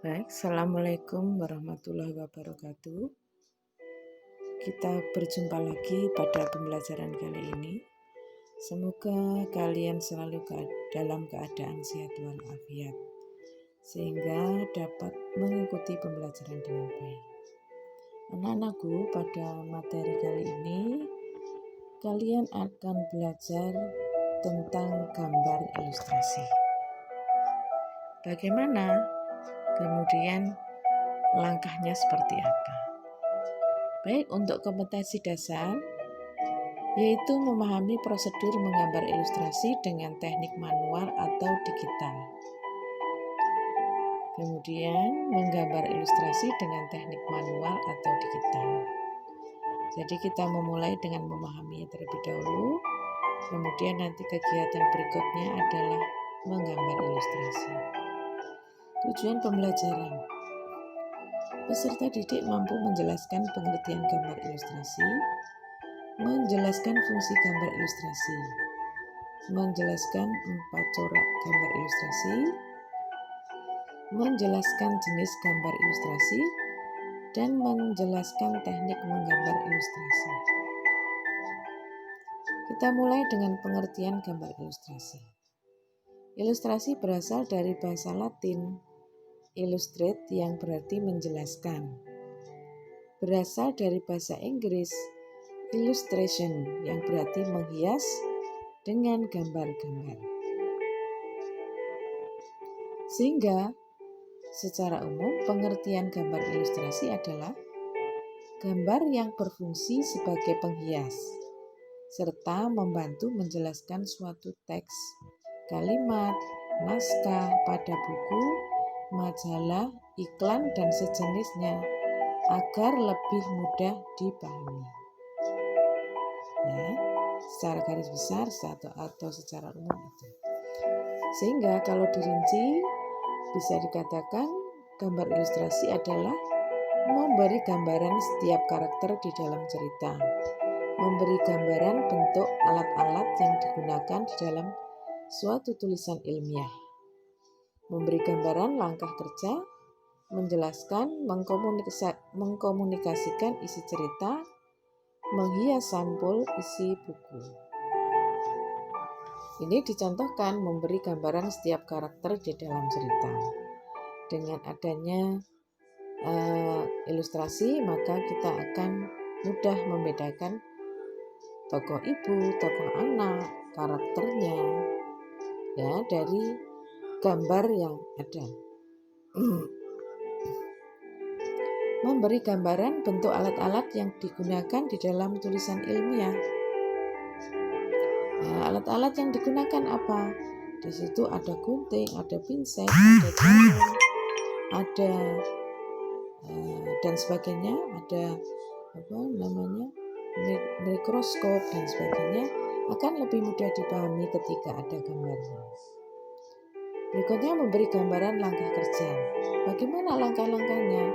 Baik, Assalamualaikum warahmatullahi wabarakatuh. Kita berjumpa lagi pada pembelajaran kali ini. Semoga kalian selalu dalam keadaan sehat walafiat, sehingga dapat mengikuti pembelajaran dengan baik. Anak-anakku, pada materi kali ini, kalian akan belajar tentang gambar ilustrasi. Bagaimana? Kemudian langkahnya seperti apa? Baik, untuk kompetensi dasar, yaitu memahami prosedur menggambar ilustrasi dengan teknik manual atau digital. Kemudian, menggambar ilustrasi dengan teknik manual atau digital. Jadi kita memulai dengan memahaminya terlebih dahulu, kemudian nanti kegiatan berikutnya adalah menggambar ilustrasi. Tujuan pembelajaran. Peserta didik mampu menjelaskan pengertian gambar ilustrasi, menjelaskan fungsi gambar ilustrasi, menjelaskan 4 corak gambar ilustrasi, menjelaskan jenis gambar ilustrasi, dan menjelaskan teknik menggambar ilustrasi. Kita mulai dengan pengertian gambar ilustrasi. Ilustrasi berasal dari bahasa Latin illustrate yang berarti menjelaskan. Berasal dari bahasa Inggris illustration yang berarti menghias dengan gambar-gambar. Sehingga secara umum pengertian gambar ilustrasi adalah gambar yang berfungsi sebagai penghias serta membantu menjelaskan suatu teks, kalimat, naskah pada buku, majalah, iklan, dan sejenisnya agar lebih mudah dipahami. Ya, secara garis besar atau secara umum itu. Sehingga kalau dirinci bisa dikatakan gambar ilustrasi adalah memberi gambaran setiap karakter di dalam cerita, memberi gambaran bentuk alat-alat yang digunakan di dalam suatu tulisan ilmiah, memberi gambaran langkah kerja, menjelaskan, mengkomunikasikan isi cerita, menghias sampul isi buku. Ini dicontohkan memberi gambaran setiap karakter di dalam cerita. Dengan adanya ilustrasi, maka kita akan mudah membedakan tokoh ibu, tokoh anak, karakternya ya dari gambar yang ada. Memberi gambaran bentuk alat-alat yang digunakan di dalam tulisan ilmiah. Nah, alat-alat yang digunakan apa? Di situ ada gunting, ada pinset, ada jarum, ada dan sebagainya, ada mikroskop dan sebagainya, akan lebih mudah dipahami ketika ada gambarnya. Berikutnya memberi gambaran langkah kerja. Bagaimana langkah-langkahnya?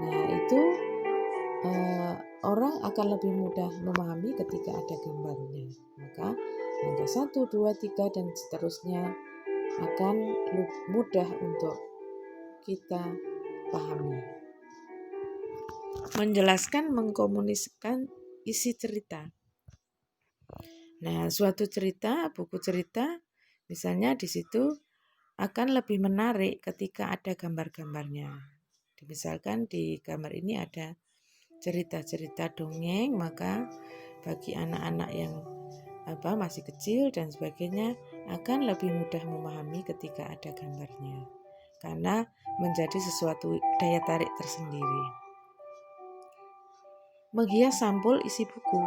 Nah, itu orang akan lebih mudah memahami ketika ada gambarnya. Maka langkah 1, 2, 3 dan seterusnya akan mudah untuk kita pahami. Menjelaskan, mengkomunikasikan isi cerita. Nah, suatu cerita, buku cerita, misalnya di situ akan lebih menarik ketika ada gambar-gambarnya. Misalkan di gambar ini ada cerita-cerita dongeng, maka bagi anak-anak yang masih kecil dan sebagainya akan lebih mudah memahami ketika ada gambarnya, karena menjadi sesuatu daya tarik tersendiri. Menghias sampul isi buku.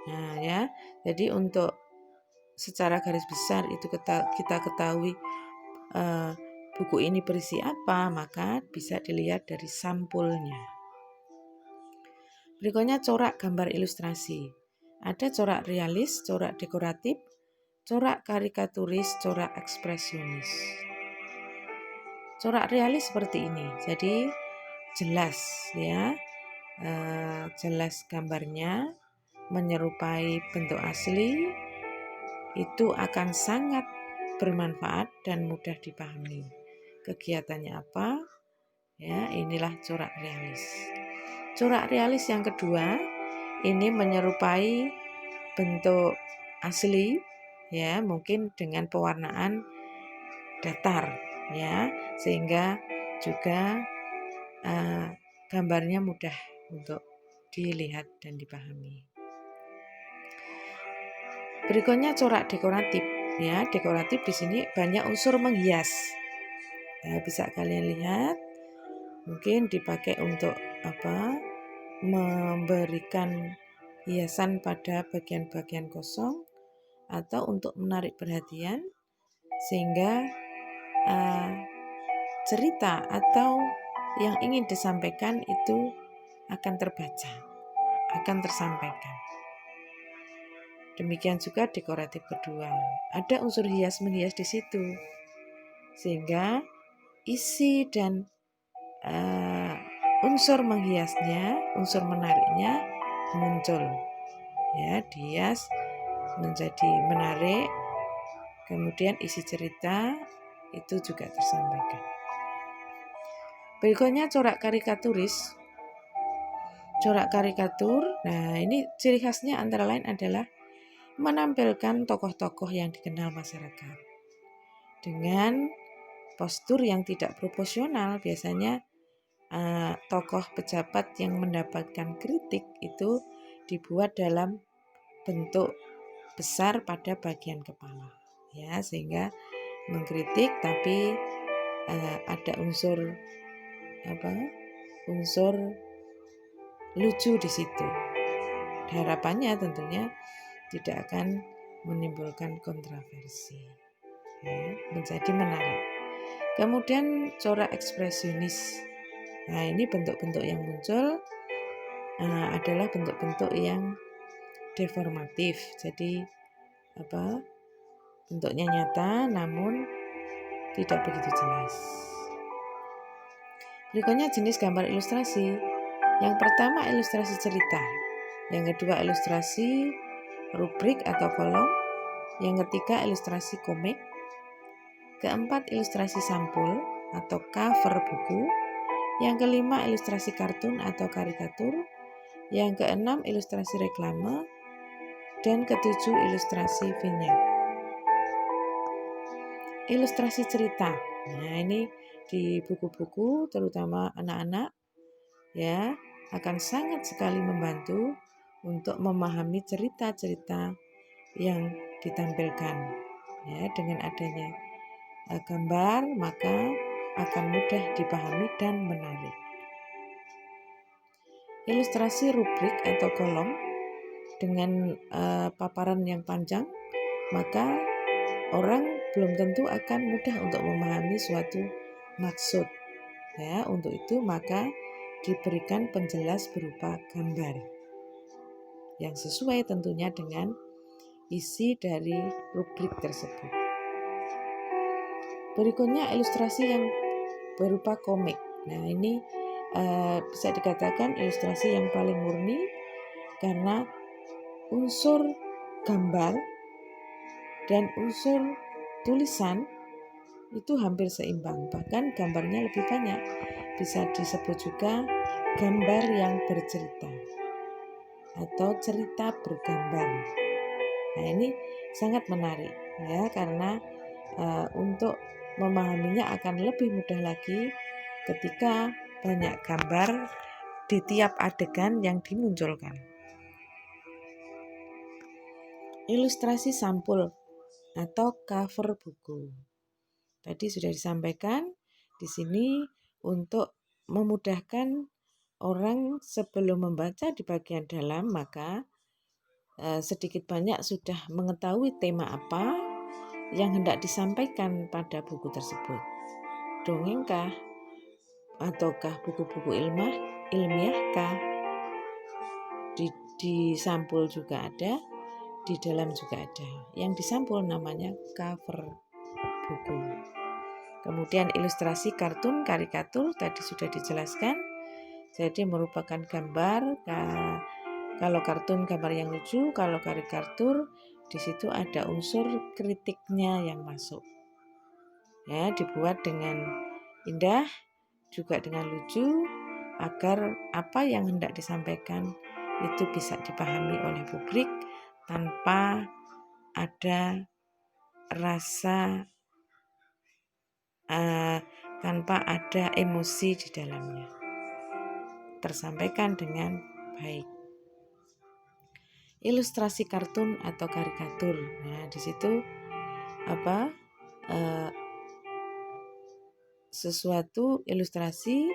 Nah ya, jadi untuk secara garis besar itu kita ketahui buku ini berisi apa, maka bisa dilihat dari sampulnya. Berikutnya corak gambar ilustrasi. Ada corak realis, corak dekoratif, corak karikaturis, corak ekspresionis. Corak realis seperti ini, jadi jelas ya, jelas gambarnya menyerupai bentuk asli, itu akan sangat bermanfaat dan mudah dipahami. Kegiatannya apa? Ya, inilah corak realis. Corak realis yang kedua ini menyerupai bentuk asli, ya, mungkin dengan pewarnaan datar, ya, sehingga juga gambarnya mudah untuk dilihat dan dipahami. Berikutnya corak dekoratif, ya. Dekoratif di sini banyak unsur menghias. Ya, bisa kalian lihat, mungkin dipakai untuk memberikan hiasan pada bagian-bagian kosong atau untuk menarik perhatian sehingga cerita atau yang ingin disampaikan itu akan terbaca, akan tersampaikan. Demikian juga dekoratif kedua, ada unsur hias menghias di situ, sehingga isi dan unsur menghiasnya, unsur menariknya muncul. Ya, dihias menjadi menarik, kemudian isi cerita itu juga tersampaikan. Berikutnya corak karikaturis. Corak karikatur, nah ini ciri khasnya antara lain adalah menampilkan tokoh-tokoh yang dikenal masyarakat dengan postur yang tidak proporsional. Biasanya tokoh pejabat yang mendapatkan kritik itu dibuat dalam bentuk besar pada bagian kepala, ya, sehingga mengkritik tapi ada unsur lucu di situ. Harapannya tentunya tidak akan menimbulkan kontroversi, ya, menjadi menarik. Kemudian corak ekspresionis. Nah, ini bentuk-bentuk yang muncul adalah bentuk-bentuk yang deformatif. Jadi bentuknya nyata namun tidak begitu jelas. Berikutnya jenis gambar ilustrasi. Yang pertama ilustrasi cerita, yang kedua ilustrasi rubrik atau kolom, yang ketiga ilustrasi komik, keempat ilustrasi sampul atau cover buku, yang kelima ilustrasi kartun atau karikatur, yang keenam ilustrasi reklame, dan ketujuh ilustrasi vignette. Ilustrasi cerita. Nah, ini di buku-buku terutama anak-anak, ya, akan sangat sekali membantu untuk memahami cerita-cerita yang ditampilkan. Ya, dengan adanya gambar maka akan mudah dipahami dan menarik. Ilustrasi rubrik atau kolom dengan paparan yang panjang, maka orang belum tentu akan mudah untuk memahami suatu maksud. Ya, untuk itu maka diberikan penjelas berupa gambar yang sesuai tentunya dengan isi dari rubrik tersebut. Berikutnya ilustrasi yang berupa komik. Nah, ini bisa dikatakan ilustrasi yang paling murni karena unsur gambar dan unsur tulisan itu hampir seimbang, bahkan gambarnya lebih banyak. Bisa disebut juga gambar yang bercerita atau cerita bergambar. Nah, ini sangat menarik, ya, karena untuk memahaminya akan lebih mudah lagi ketika banyak gambar di tiap adegan yang dimunculkan. Ilustrasi sampul atau cover buku. Tadi sudah disampaikan di sini untuk memudahkan orang sebelum membaca di bagian dalam, maka sedikit banyak sudah mengetahui tema apa yang hendak disampaikan pada buku tersebut. Dongengkah? Ataukah buku-buku ilmiahkah? Di sampul juga ada, di dalam juga ada. Yang disampul namanya cover buku. Kemudian ilustrasi kartun, karikatur tadi sudah dijelaskan. Jadi merupakan gambar, kalau kartun gambar yang lucu, kalau karikatur di situ ada unsur kritiknya yang masuk. Ya, dibuat dengan indah juga dengan lucu agar apa yang hendak disampaikan itu bisa dipahami oleh publik tanpa ada rasa tanpa ada emosi di dalamnya, tersampaikan dengan baik. Ilustrasi kartun atau karikatur. Nah, di situ sesuatu ilustrasi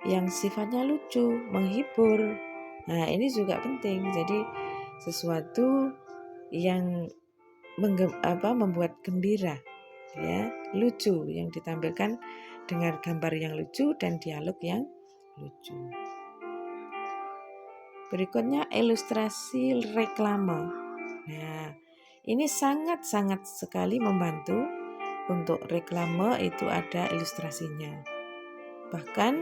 yang sifatnya lucu, menghibur. Nah, ini juga penting. Jadi sesuatu yang membuat gembira, ya, lucu, yang ditampilkan dengan gambar yang lucu dan dialog yang lucu. Berikutnya ilustrasi reklame. Nah, ini sangat-sangat sekali membantu. Untuk reklame itu ada ilustrasinya. Bahkan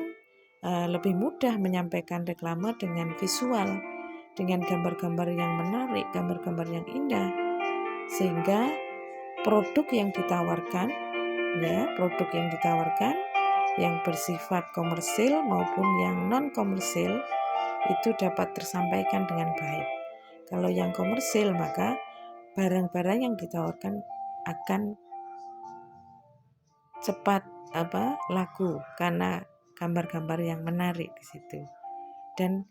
lebih mudah menyampaikan reklame dengan visual, dengan gambar-gambar yang menarik, gambar-gambar yang indah, sehingga produk yang ditawarkan yang bersifat komersil maupun yang non komersil itu dapat tersampaikan dengan baik. Kalau yang komersil, maka barang-barang yang ditawarkan akan cepat laku karena gambar-gambar yang menarik di situ dan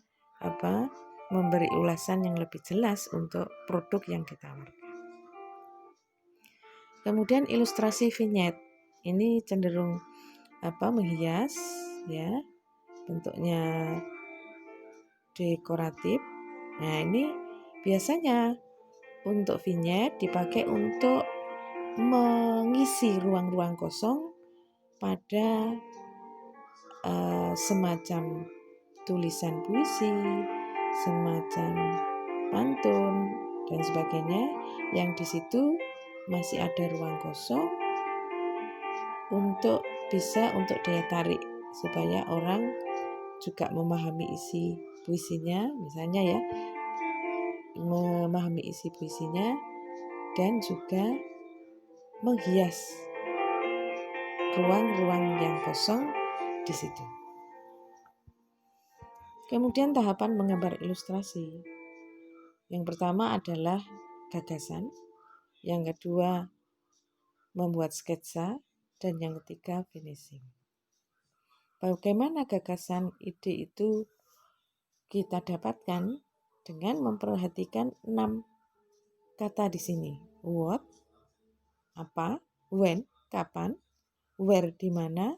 memberi ulasan yang lebih jelas untuk produk yang ditawarkan. Kemudian ilustrasi vignette ini cenderung menghias, ya, bentuknya dekoratif. Nah, ini biasanya untuk vignette dipakai untuk mengisi ruang-ruang kosong pada semacam tulisan puisi, semacam pantun dan sebagainya, yang di situ masih ada ruang kosong untuk daya tarik supaya orang juga memahami isi puisinya, misalnya ya, memahami isi puisinya dan juga menghias ruang-ruang yang kosong di situ. Kemudian tahapan menggambar ilustrasi. Yang pertama adalah gagasan, yang kedua membuat sketsa, dan yang ketiga finishing. Bagaimana gagasan ide itu kita dapatkan dengan memperhatikan 6 kata di sini. What, apa, when, kapan, where, di mana,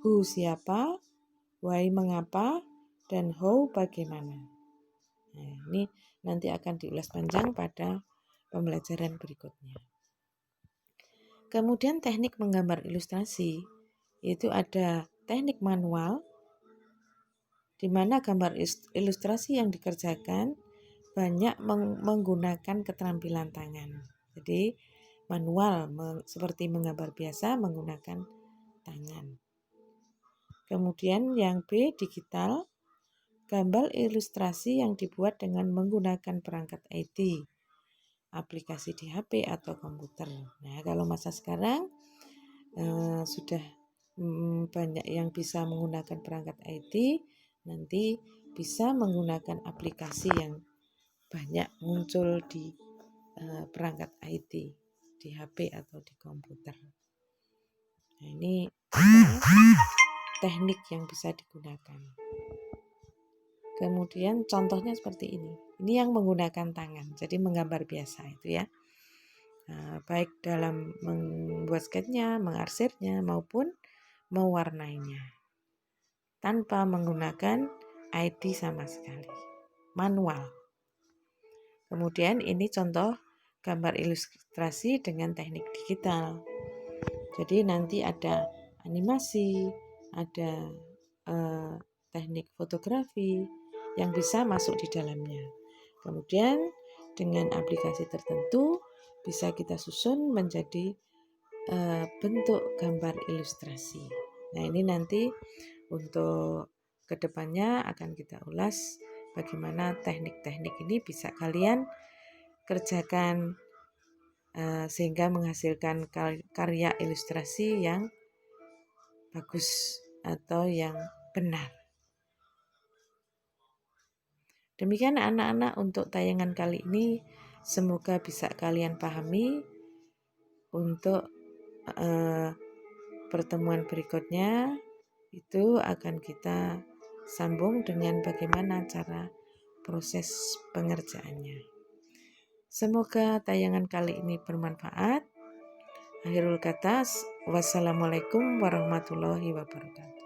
who, siapa, why, mengapa, dan how, bagaimana. Nah, ini nanti akan diulas panjang pada pembelajaran berikutnya. Kemudian teknik menggambar ilustrasi, itu ada teknik manual, di mana gambar ilustrasi yang dikerjakan banyak menggunakan keterampilan tangan. Jadi manual seperti menggambar biasa menggunakan tangan. Kemudian yang B, digital, gambar ilustrasi yang dibuat dengan menggunakan perangkat IT, aplikasi di HP atau komputer. Nah, kalau masa sekarang sudah banyak yang bisa menggunakan perangkat IT, nanti bisa menggunakan aplikasi yang banyak muncul di perangkat IT, di HP atau di komputer. Nah, ini teknik yang bisa digunakan. Kemudian contohnya seperti ini. Ini yang menggunakan tangan, jadi menggambar biasa itu ya. Baik dalam membuat sketnya, mengarsirnya maupun mewarnainya. Tanpa menggunakan IT sama sekali. Manual. Kemudian ini contoh gambar ilustrasi dengan teknik digital. Jadi nanti ada animasi, ada teknik fotografi yang bisa masuk di dalamnya. Kemudian dengan aplikasi tertentu bisa kita susun menjadi bentuk gambar ilustrasi. Nah, ini nanti untuk kedepannya akan kita ulas bagaimana teknik-teknik ini bisa kalian kerjakan sehingga menghasilkan karya ilustrasi yang bagus atau yang benar. Demikian anak-anak untuk tayangan kali ini, semoga bisa kalian pahami. Untuk pertemuan berikutnya itu akan kita sambung dengan bagaimana cara proses pengerjaannya. Semoga tayangan kali ini bermanfaat. Akhirul kata, wassalamualaikum warahmatullahi wabarakatuh.